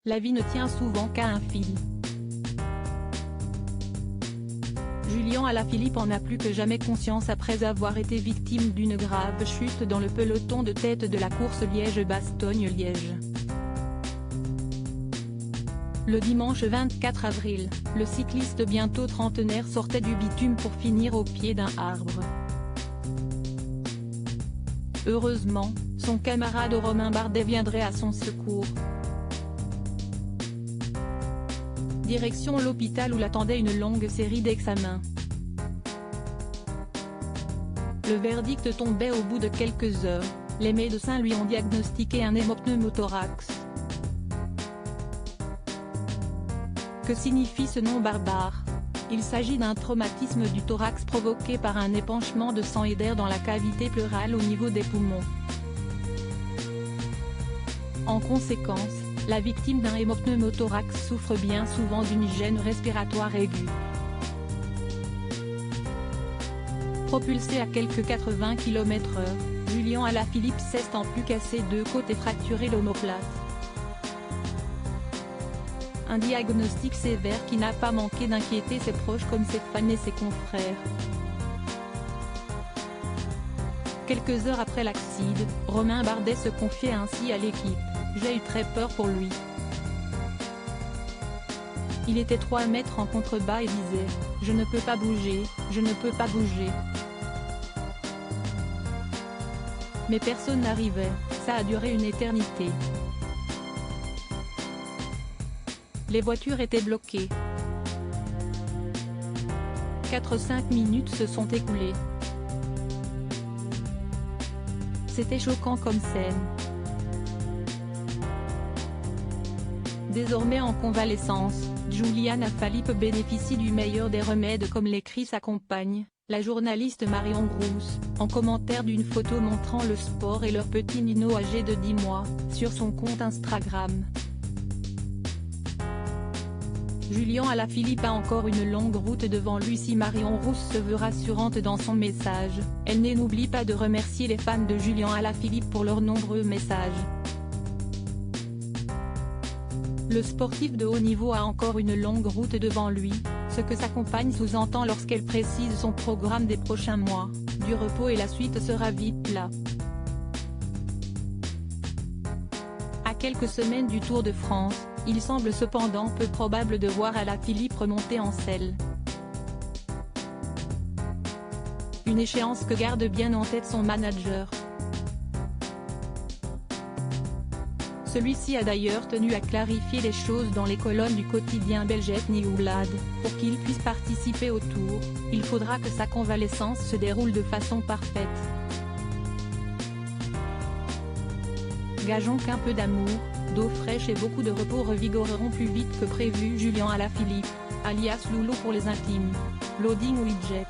La vie ne tient souvent qu'à un fil. Julien Alaphilippe en a plus que jamais conscience après avoir été victime d'une grave chute dans le peloton de tête de la course Liège-Bastogne-Liège. Le dimanche 24 avril, le cycliste bientôt trentenaire sortait du bitume pour finir au pied d'un arbre. Heureusement, son camarade Romain Bardet viendrait à son secours. Direction l'hôpital où l'attendait une longue série d'examens. Le verdict tombait au bout de quelques heures, les médecins lui ont diagnostiqué un hémopneumothorax. Que signifie ce nom barbare? Il s'agit d'un traumatisme du thorax provoqué par un épanchement de sang et d'air dans la cavité pleurale au niveau des poumons. En conséquence, la victime d'un hémopneumothorax souffre bien souvent d'une gêne respiratoire aiguë. Propulsé à quelques 80 km/h, Julien Alaphilippe s'est en plus cassé 2 côtes et fracturé l'omoplate. Un diagnostic sévère qui n'a pas manqué d'inquiéter ses proches comme ses fans et ses confrères. Quelques heures après l'accident, Romain Bardet se confiait ainsi à l'équipe: « J'ai eu très peur pour lui. Il était 3 mètres en contrebas et disait « Je ne peux pas bouger, je ne peux pas bouger ». Mais personne n'arrivait, ça a duré une éternité. Les voitures étaient bloquées. 4-5 minutes se sont écoulées. C'était choquant comme scène. Désormais en convalescence, Julien Alaphilippe bénéficie du meilleur des remèdes comme l'écrit sa compagne, la journaliste Marion Rousse, en commentaire d'une photo montrant le sport et leur petit Nino âgé de 10 mois, sur son compte Instagram. Julien Alaphilippe a encore une longue route devant lui si Marion Rousse se veut rassurante dans son message, elle n'oublie pas de remercier les fans de Julien Alaphilippe pour leurs nombreux messages. Le sportif de haut niveau a encore une longue route devant lui, ce que sa compagne sous-entend lorsqu'elle précise son programme des prochains mois: du repos et la suite sera vite là. À quelques semaines du Tour de France, il semble cependant peu probable de voir Alaphilippe remonter en selle. Une échéance que garde bien en tête son manager. Celui-ci a d'ailleurs tenu à clarifier les choses dans les colonnes du quotidien belge Nieuwsblad, pour qu'il puisse participer au Tour, il faudra que sa convalescence se déroule de façon parfaite. Gageons qu'un peu d'amour, d'eau fraîche et beaucoup de repos revigoreront plus vite que prévu Julien Alaphilippe, alias Loulou pour les intimes. Loading widget.